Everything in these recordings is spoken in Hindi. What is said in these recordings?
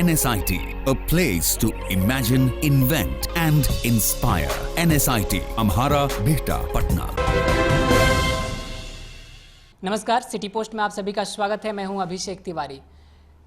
NSIT, a place to imagine, invent and inspire. NSIT, Amhara, Bihta, Patna. नमस्कार, सिटी पोस्ट में आप सभी का स्वागत है। मैं हूं अभिषेक तिवारी।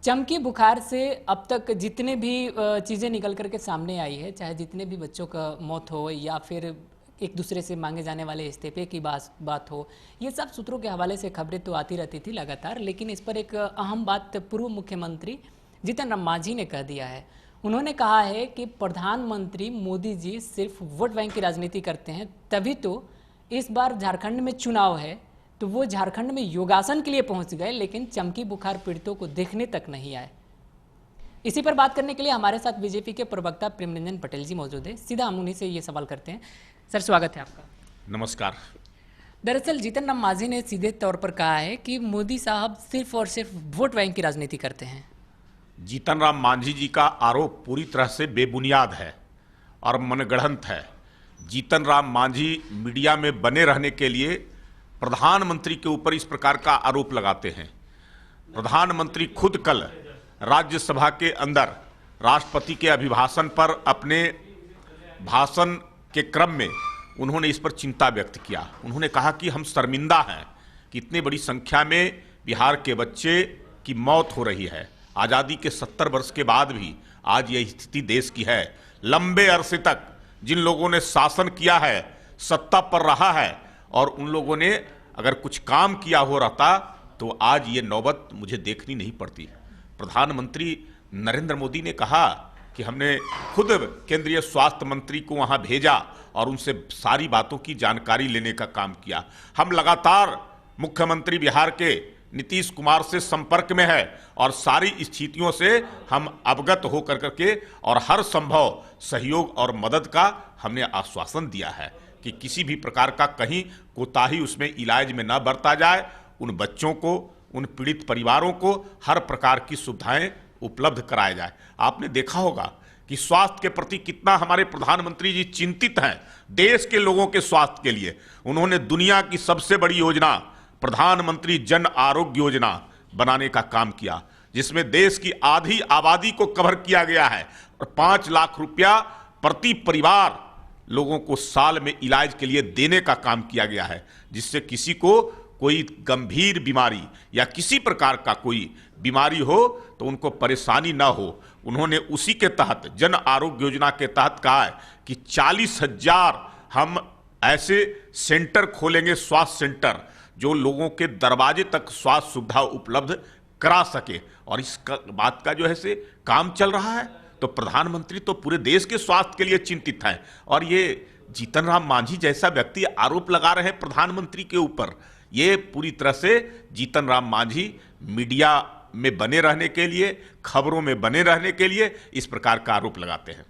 चमकी बुखार से अब तक जितने भी चीज़ें निकल करके सामने आई है, चाहे जितने भी बच्चों का मौत हो या फिर एक दूसरे से मांगे जाने वाले इस्तीफे की बात हो, ये सब सूत्रों के हवाले से खबरें तो आती रहती थी लगातार, लेकिन इस पर एक अहम बात पूर्व मुख्यमंत्री जीतन राम मांझी ने कह दिया है। उन्होंने कहा है कि प्रधानमंत्री मोदी जी सिर्फ वोट बैंक की राजनीति करते हैं, तभी तो इस बार झारखंड में चुनाव है तो वो झारखंड में योगासन के लिए पहुंच गए, लेकिन चमकी बुखार पीड़ितों को देखने तक नहीं आए। इसी पर बात करने के लिए हमारे साथ बीजेपी के प्रवक्ता प्रेमरंजन पटेल जी मौजूद हैं। सीधा हम उन्हीं से ये सवाल करते हैं। सर, स्वागत है आपका। नमस्कार। दरअसल जीतन राम मांझी ने सीधे तौर पर कहा है कि मोदी साहब सिर्फ और सिर्फ वोट बैंक की राजनीति करते हैं। जीतन राम मांझी जी का आरोप पूरी तरह से बेबुनियाद है और मनगढ़ंत है। जीतन राम मांझी मीडिया में बने रहने के लिए प्रधानमंत्री के ऊपर इस प्रकार का आरोप लगाते हैं। प्रधानमंत्री खुद कल राज्यसभा के अंदर राष्ट्रपति के अभिभाषण पर अपने भाषण के क्रम में उन्होंने इस पर चिंता व्यक्त किया। उन्होंने कहा कि हम शर्मिंदा हैं कि इतनी बड़ी संख्या में बिहार के बच्चे की मौत हो रही है। आज़ादी के 70 वर्ष के बाद भी आज यह स्थिति देश की है। लंबे अरसे तक जिन लोगों ने शासन किया है, सत्ता पर रहा है और उन लोगों ने अगर कुछ काम किया हो रहता तो आज ये नौबत मुझे देखनी नहीं पड़ती। प्रधानमंत्री नरेंद्र मोदी ने कहा कि हमने खुद केंद्रीय स्वास्थ्य मंत्री को वहां भेजा और उनसे सारी बातों की जानकारी लेने का काम किया। हम लगातार मुख्यमंत्री बिहार के नीतीश कुमार से संपर्क में है और सारी स्थितियों से हम अवगत होकर करके और हर संभव सहयोग और मदद का हमने आश्वासन दिया है कि किसी भी प्रकार का कहीं कोताही उसमें इलाज में न बरता जाए। उन बच्चों को, उन पीड़ित परिवारों को हर प्रकार की सुविधाएं उपलब्ध कराया जाए। आपने देखा होगा कि स्वास्थ्य के प्रति कितना हमारे प्रधानमंत्री जी चिंतित हैं, देश के लोगों के स्वास्थ्य के लिए। उन्होंने दुनिया की सबसे बड़ी योजना प्रधानमंत्री जन आरोग्य योजना बनाने का काम किया, जिसमें देश की आधी आबादी को कवर किया गया है और 5 लाख रुपया प्रति परिवार लोगों को साल में इलाज के लिए देने का काम किया गया है, जिससे किसी को कोई गंभीर बीमारी या किसी प्रकार का कोई बीमारी हो तो उनको परेशानी ना हो। उन्होंने उसी के तहत जन आरोग्य योजना के तहत कहा है कि 40,000 हम ऐसे सेंटर खोलेंगे, स्वास्थ्य सेंटर, जो लोगों के दरवाजे तक स्वास्थ्य सुविधा उपलब्ध करा सके। और इस बात का जो है से काम चल रहा है। तो प्रधानमंत्री तो पूरे देश के स्वास्थ्य के लिए चिंतित हैं और ये जीतन राम मांझी जैसा व्यक्ति आरोप लगा रहे हैं प्रधानमंत्री के ऊपर, ये पूरी तरह से जीतन राम मांझी मीडिया में बने रहने के लिए, खबरों में बने रहने के लिए इस प्रकार का आरोप लगाते हैं।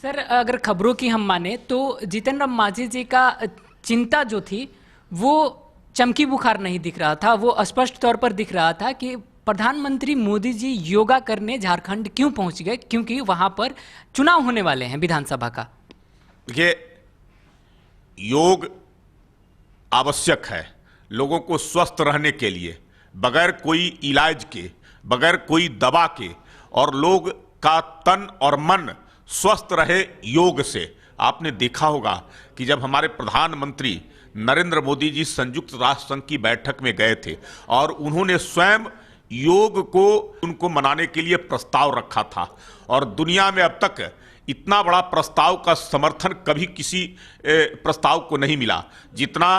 सर, अगर खबरों की हम माने तो जीतन राम मांझी जी का चिंता जो थी वो चमकी बुखार नहीं दिख रहा था, वो स्पष्ट तौर पर दिख रहा था कि प्रधानमंत्री मोदी जी योगा करने झारखंड क्यों पहुंच गए, क्योंकि वहां पर चुनाव होने वाले हैं विधानसभा का। देखिए, योग आवश्यक है लोगों को स्वस्थ रहने के लिए, बगैर कोई इलाज के, बगैर कोई दवा के, और लोग का तन और मन स्वस्थ रहे योग से। आपने देखा होगा कि जब हमारे प्रधानमंत्री नरेंद्र मोदी जी संयुक्त राष्ट्र संघ की बैठक में गए थे और उन्होंने स्वयं योग को उनको मनाने के लिए प्रस्ताव रखा था, और दुनिया में अब तक इतना बड़ा प्रस्ताव का समर्थन कभी किसी प्रस्ताव को नहीं मिला जितना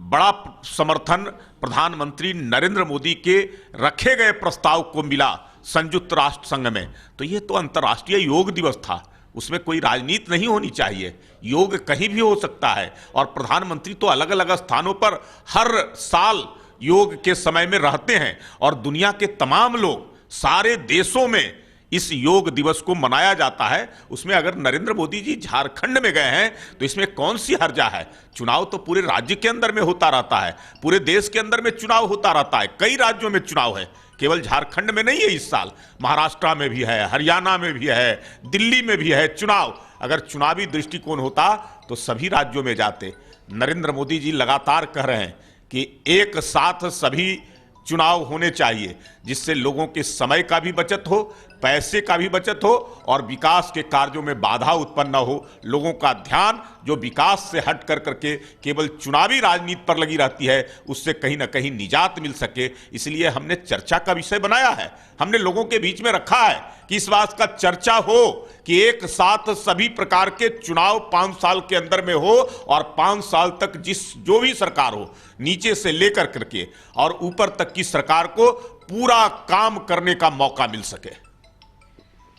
बड़ा समर्थन प्रधानमंत्री नरेंद्र मोदी के रखे गए प्रस्ताव को मिला संयुक्त राष्ट्र संघ में। तो ये तो अंतर्राष्ट्रीय योग दिवस था, उसमें कोई राजनीति नहीं होनी चाहिए। योग कहीं भी हो सकता है और प्रधानमंत्री तो अलग अलग स्थानों पर हर साल योग के समय में रहते हैं और दुनिया के तमाम लोग, सारे देशों में इस योग दिवस को मनाया जाता है। उसमें अगर नरेंद्र मोदी जी झारखंड में गए हैं तो इसमें कौन सी हर्जा है। चुनाव तो पूरे राज्य के अंदर में होता रहता है, पूरे देश के अंदर में चुनाव होता रहता है, कई राज्यों में चुनाव है, केवल झारखंड में नहीं है। इस साल महाराष्ट्र में भी है, हरियाणा में भी है, दिल्ली में भी है चुनाव। अगर चुनावी दृष्टिकोण होता तो सभी राज्यों में जाते। नरेंद्र मोदी जी लगातार कह रहे हैं कि एक साथ सभी चुनाव होने चाहिए, जिससे लोगों के समय का भी बचत हो, पैसे का भी बचत हो और विकास के कार्यों में बाधा उत्पन्न न हो, लोगों का ध्यान जो विकास से हट कर करके केवल चुनावी राजनीति पर लगी रहती है, उससे कहीं ना कहीं निजात मिल सके। इसलिए हमने चर्चा का विषय बनाया है, हमने लोगों के बीच में रखा है कि इस बात का चर्चा हो कि एक साथ सभी प्रकार के चुनाव 5 साल के अंदर में हो और 5 साल तक जो भी सरकार हो, नीचे से लेकर करके और ऊपर तक की सरकार को पूरा काम करने का मौका मिल सके।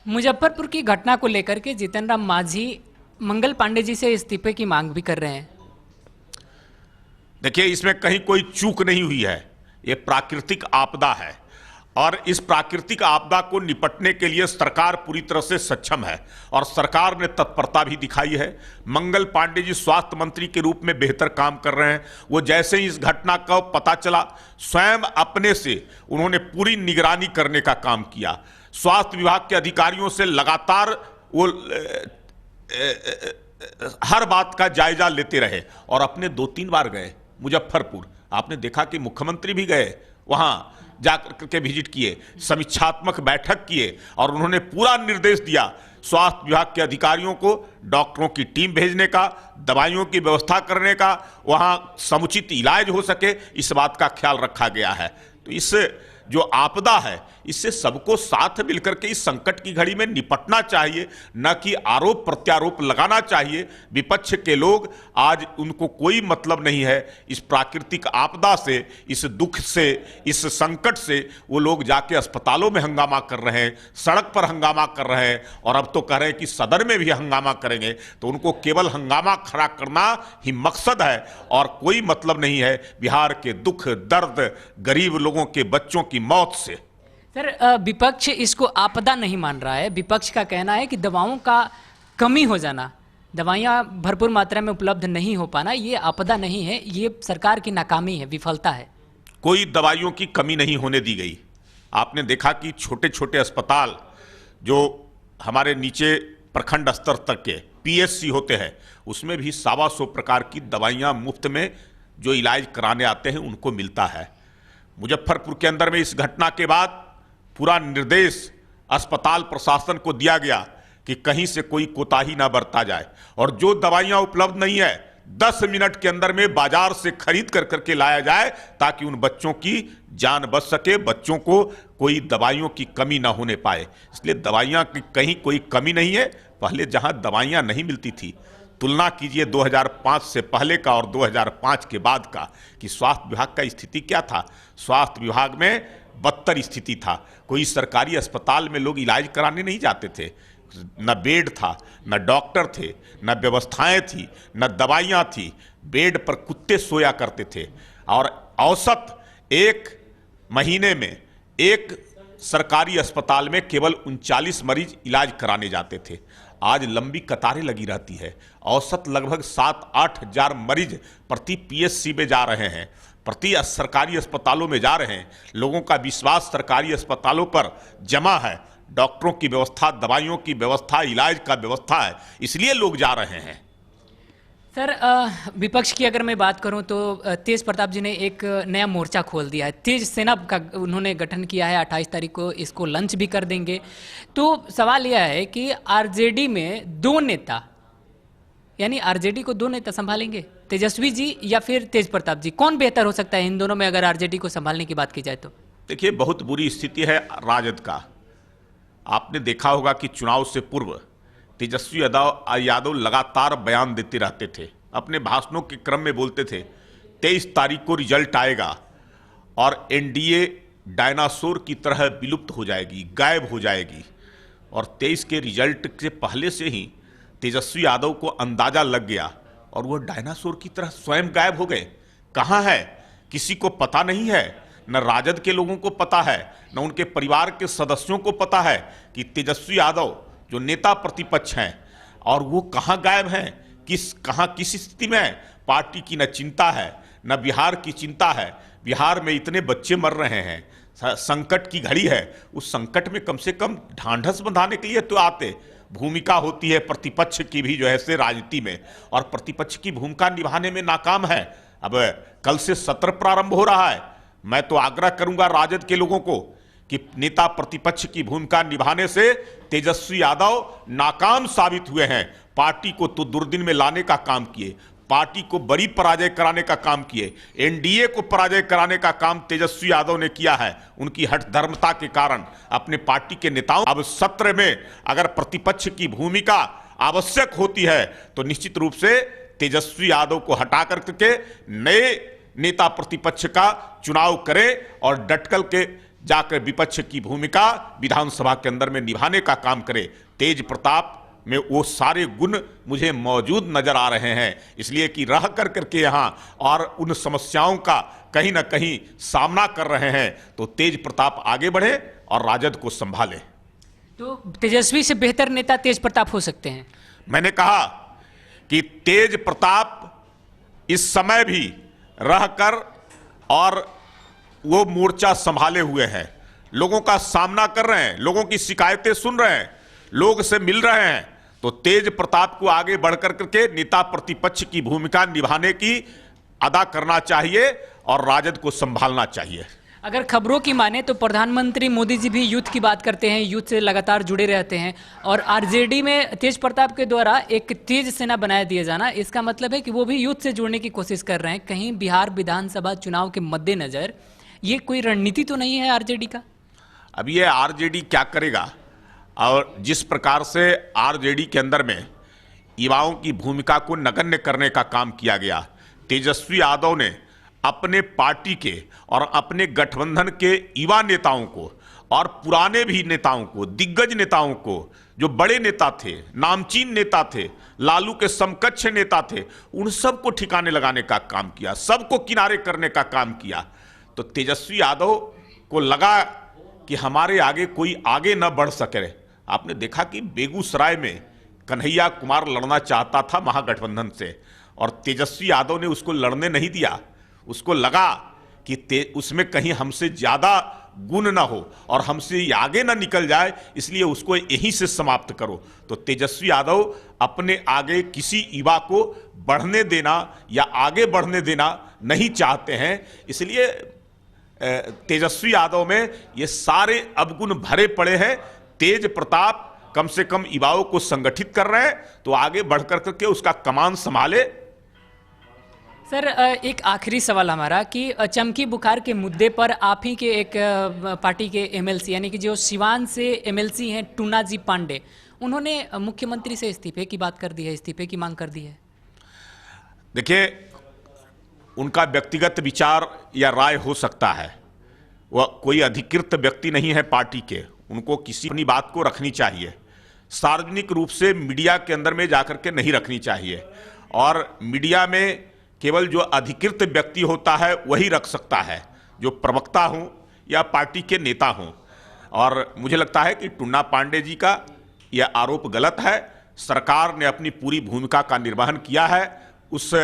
मुजफ्फरपुर की घटना को लेकर के जीतन राम मांझी मंगल पांडे जी से इस्तीफे की मांग भी कर रहे हैं। देखिए, इसमें कहीं कोई चूक नहीं हुई है, ये प्राकृतिक आपदा है और इस प्राकृतिक आपदा को निपटने के लिए सरकार पूरी तरह से सक्षम है और सरकार ने तत्परता भी दिखाई है। मंगल पांडे जी स्वास्थ्य मंत्री के रूप में बेहतर काम कर रहे हैं। वो जैसे ही इस घटना का पता चला, स्वयं अपने से उन्होंने पूरी निगरानी करने का काम किया। स्वास्थ्य विभाग के अधिकारियों से लगातार वो हर बात का जायजा लेते रहे और अपने 2-3 बार गए मुजफ्फरपुर। आपने देखा कि मुख्यमंत्री भी गए, वहां जाकर के विजिट किए, समीक्षात्मक बैठक किए और उन्होंने पूरा निर्देश दिया स्वास्थ्य विभाग के अधिकारियों को डॉक्टरों की टीम भेजने का, दवाइयों की व्यवस्था करने का, वहां समुचित इलाज हो सके, इस बात का ख्याल रखा गया है। तो इस जो आपदा है, इससे सबको साथ मिलकर के इस संकट की घड़ी में निपटना चाहिए, न कि आरोप प्रत्यारोप लगाना चाहिए। विपक्ष के लोग आज उनको कोई मतलब नहीं है इस प्राकृतिक आपदा से, इस दुख से, इस संकट से। वो लोग जाके अस्पतालों में हंगामा कर रहे हैं, सड़क पर हंगामा कर रहे हैं और अब तो कह रहे हैं कि सदन में भी हंगामा करेंगे। तो उनको केवल हंगामा खड़ा करना ही मकसद है और कोई मतलब नहीं है बिहार के दुख दर्द, गरीब लोगों के बच्चों की मौत से। सर, विपक्ष इसको आपदा नहीं मान रहा है। विपक्ष का कहना है कि दवाओं का कमी हो जाना, दवाइयाँ भरपूर मात्रा में उपलब्ध नहीं हो पाना, ये आपदा नहीं है, ये सरकार की नाकामी है, विफलता है। कोई दवाइयों की कमी नहीं होने दी गई। आपने देखा कि छोटे छोटे अस्पताल जो हमारे नीचे प्रखंड स्तर तक के पीएचसी होते हैं, उसमें भी 125 प्रकार की दवाइयाँ मुफ्त में जो इलाज कराने आते हैं उनको मिलता है। मुजफ्फरपुर के अंदर में इस घटना के बाद पूरा निर्देश अस्पताल प्रशासन को दिया गया कि कहीं से कोई कोताही ना बरता जाए और जो दवाइयां उपलब्ध नहीं है 10 मिनट के अंदर में बाजार से खरीद कर करके लाया जाए ताकि उन बच्चों की जान बच सके, बच्चों को कोई दवाइयों की कमी ना होने पाए। इसलिए दवाइयां की कहीं कोई कमी नहीं है। पहले जहां दवाइयां नहीं मिलती थी, तुलना कीजिए 2005 से पहले का और 2005 के बाद का कि स्वास्थ्य विभाग का स्थिति क्या था। स्वास्थ्य विभाग में बदतर स्थिति था। कोई सरकारी अस्पताल में लोग इलाज कराने नहीं जाते थे, न बेड था, न डॉक्टर थे, न व्यवस्थाएं थी, न दवाइयां थी। बेड पर कुत्ते सोया करते थे और औसत एक महीने में एक सरकारी अस्पताल में केवल 39 मरीज इलाज कराने जाते थे। आज लंबी कतारें लगी रहती है। औसत लगभग 7-8 हजार मरीज प्रति पीएचसी में जा रहे हैं, प्रति सरकारी अस्पतालों में जा रहे हैं। लोगों का विश्वास सरकारी अस्पतालों पर जमा है। डॉक्टरों की व्यवस्था, दवाइयों की व्यवस्था, इलाज का व्यवस्था है, इसलिए लोग जा रहे हैं। सर, विपक्ष की अगर मैं बात करूं तो तेज प्रताप जी ने एक नया मोर्चा खोल दिया है। तेज सेना का उन्होंने गठन किया है। 28 तारीख को इसको लंच भी कर देंगे। तो सवाल यह है कि आरजेडी में 2 नेता, यानी आरजेडी को 2 नेता संभालेंगे, तेजस्वी जी या फिर तेज प्रताप जी, कौन बेहतर हो सकता है इन दोनों में अगर आरजेडी को संभालने की बात की जाए तो? देखिए, बहुत बुरी स्थिति है राजद का। आपने देखा होगा कि चुनाव से पूर्व तेजस्वी यादव लगातार बयान देते रहते थे, अपने भाषणों के क्रम में बोलते थे 23 तारीख को रिजल्ट आएगा और एनडीए डायनासोर की तरह विलुप्त हो जाएगी, गायब हो जाएगी। और 23 के रिजल्ट से पहले से ही तेजस्वी यादव को अंदाजा लग गया और वो डायनासोर की तरह स्वयं गायब हो गए। कहाँ है, किसी को पता नहीं है। न राजद के लोगों को पता है, न उनके परिवार के सदस्यों को पता है कि तेजस्वी यादव जो नेता प्रतिपक्ष हैं और वो कहाँ गायब हैं, किस स्थिति में है। पार्टी की न चिंता है, न बिहार की चिंता है। बिहार में इतने बच्चे मर रहे हैं, संकट की घड़ी है। उस संकट में कम से कम ढांढस बंधाने के लिए तो आते। भूमिका होती है प्रतिपक्ष की भी जो है से राजनीति में, और प्रतिपक्ष की भूमिका निभाने में नाकाम है। अब कल से सत्र प्रारंभ हो रहा है। मैं तो आग्रह करूंगा राजद के लोगों को कि नेता प्रतिपक्ष की भूमिका निभाने से तेजस्वी यादव नाकाम साबित हुए हैं। पार्टी को तो दुर्दिन में लाने का काम किए, पार्टी को बड़ी पराजय कराने का काम किए, एनडीए को पराजय कराने का काम तेजस्वी यादव ने किया है। उनकी हठधर्मता के कारण अपने पार्टी के नेताओं, अब सत्र में अगर प्रतिपक्ष की भूमिका आवश्यक होती है तो निश्चित रूप से तेजस्वी यादव को हटा करके नए नेता प्रतिपक्ष का चुनाव करें और डटकल के जाकर विपक्ष की भूमिका विधानसभा के अंदर में निभाने का काम करें। तेज प्रताप में वो सारे गुण मुझे मौजूद नजर आ रहे हैं, इसलिए कि रह कर करके यहाँ और उन समस्याओं का कहीं ना कहीं सामना कर रहे हैं, तो तेज प्रताप आगे बढ़े और राजद को संभाले। तो तेजस्वी से बेहतर नेता तेज प्रताप हो सकते हैं। मैंने कहा कि तेज प्रताप इस समय भी रहकर और वो मोर्चा संभाले हुए हैं, लोगों का सामना कर रहे हैं, लोगों की शिकायतें सुन रहे हैं, लोग से मिल रहे हैं। तो तेज प्रताप को आगे बढ़कर के नेता प्रतिपक्ष की भूमिका निभाने की अदा करना चाहिए और राजद को संभालना चाहिए। अगर खबरों की माने तो प्रधानमंत्री मोदी जी भी यूथ की बात करते हैं, यूथ से लगातार जुड़े रहते हैं, और आरजेडी में तेज प्रताप के द्वारा एक तेज सेना बनाया दिया जाना, इसका मतलब है कि वो भी यूथ से जुड़ने की कोशिश कर रहे हैं। कहीं बिहार विधानसभा चुनाव के मद्देनजर ये कोई रणनीति तो नहीं है आरजेडी का? अब ये आरजेडी क्या करेगा, और जिस प्रकार से आरजेडी के अंदर में युवाओं की भूमिका को नगण्य करने का काम किया गया, तेजस्वी यादव ने अपने पार्टी के और अपने गठबंधन के युवा नेताओं को और पुराने भी नेताओं को, दिग्गज नेताओं को, जो बड़े नेता थे, नामचीन नेता थे, लालू के समकक्ष नेता थे, उन सबको ठिकाने लगाने का काम किया, सबको किनारे करने का काम किया। तो तेजस्वी यादव को लगा कि हमारे आगे कोई आगे न बढ़ सके। आपने देखा कि बेगूसराय में कन्हैया कुमार लड़ना चाहता था महागठबंधन से, और तेजस्वी यादव ने उसको लड़ने नहीं दिया। उसको लगा कि उसमें कहीं हमसे ज़्यादा गुण ना हो और हमसे आगे ना निकल जाए, इसलिए उसको यहीं से समाप्त करो। तो तेजस्वी यादव अपने आगे किसी युवा को बढ़ने देना या आगे बढ़ने देना नहीं चाहते हैं, इसलिए तेजस्वी यादव में ये सारे अवगुण भरे पड़े हैं। तेज प्रताप कम से कम युवाओं को संगठित कर रहे हैं, तो आगे बढ़कर करके उसका कमान संभाले। सर, एक आखिरी सवाल हमारा कि चमकी बुखार के मुद्दे पर आप ही के एक पार्टी के एमएलसी, यानी कि जो सिवान से एमएलसी हैं टूना जी पांडे, उन्होंने मुख्यमंत्री से इस्तीफे की बात कर दी है, इस्तीफे की मांग कर दी है। देखिए, उनका व्यक्तिगत विचार या राय हो सकता है, वह कोई अधिकृत व्यक्ति नहीं है पार्टी के, उनको किसी अपनी बात को रखनी चाहिए, सार्वजनिक रूप से मीडिया के अंदर में जाकर के नहीं रखनी चाहिए, और मीडिया में केवल जो अधिकृत व्यक्ति होता है वही रख सकता है, जो प्रवक्ता हों या पार्टी के नेता हों। और मुझे लगता है कि टूना पांडे जी का यह आरोप गलत है। सरकार ने अपनी पूरी भूमिका का निर्वहन किया है। उस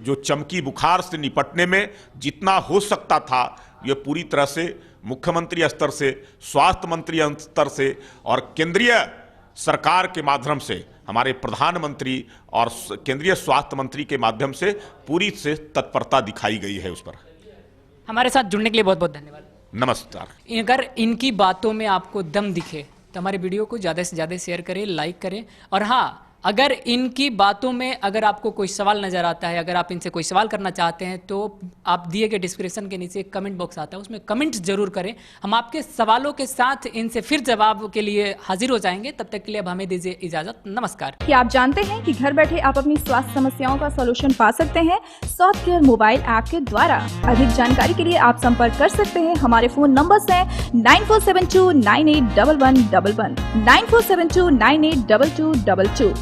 जो चमकी बुखार से निपटने में जितना हो सकता था, ये पूरी तरह से मुख्यमंत्री स्तर से, स्वास्थ्य मंत्री स्तर से और केंद्रीय सरकार के माध्यम से, हमारे प्रधानमंत्री और केंद्रीय स्वास्थ्य मंत्री के माध्यम से पूरी से तत्परता दिखाई गई है उस पर। हमारे साथ जुड़ने के लिए बहुत बहुत धन्यवाद। नमस्कार। अगर इनकी बातों में आपको दम दिखे तो हमारे वीडियो को ज़्यादा से ज़्यादा शेयर करें, लाइक करें, और हाँ, अगर इनकी बातों में अगर आपको कोई सवाल नज़र आता है, अगर आप इनसे कोई सवाल करना चाहते हैं, तो आप दिए गए डिस्क्रिप्शन के नीचे कमेंट बॉक्स आता है, उसमें कमेंट जरूर करें। हम आपके सवालों के साथ इनसे फिर जवाब के लिए हाजिर हो जाएंगे। तब तक के लिए अब हमें दीजिए इजाजत। नमस्कार। क्या आप जानते हैं कि घर बैठे आप अपनी स्वास्थ्य समस्याओं का सॉल्यूशन पा सकते हैं सॉफ्ट केयर मोबाइल ऐप के द्वारा? अधिक जानकारी के लिए आप संपर्क कर सकते हैं। हमारे फोन नंबर्स हैं 9472981111, 9472982222।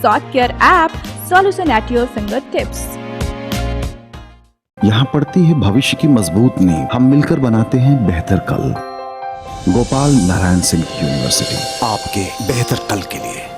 Soft care app, solution at your finger tips. यहाँ पड़ती है भविष्य की मजबूत नींव। हम मिलकर बनाते हैं बेहतर कल। गोपाल नारायण सिंह यूनिवर्सिटी, आपके बेहतर कल के लिए।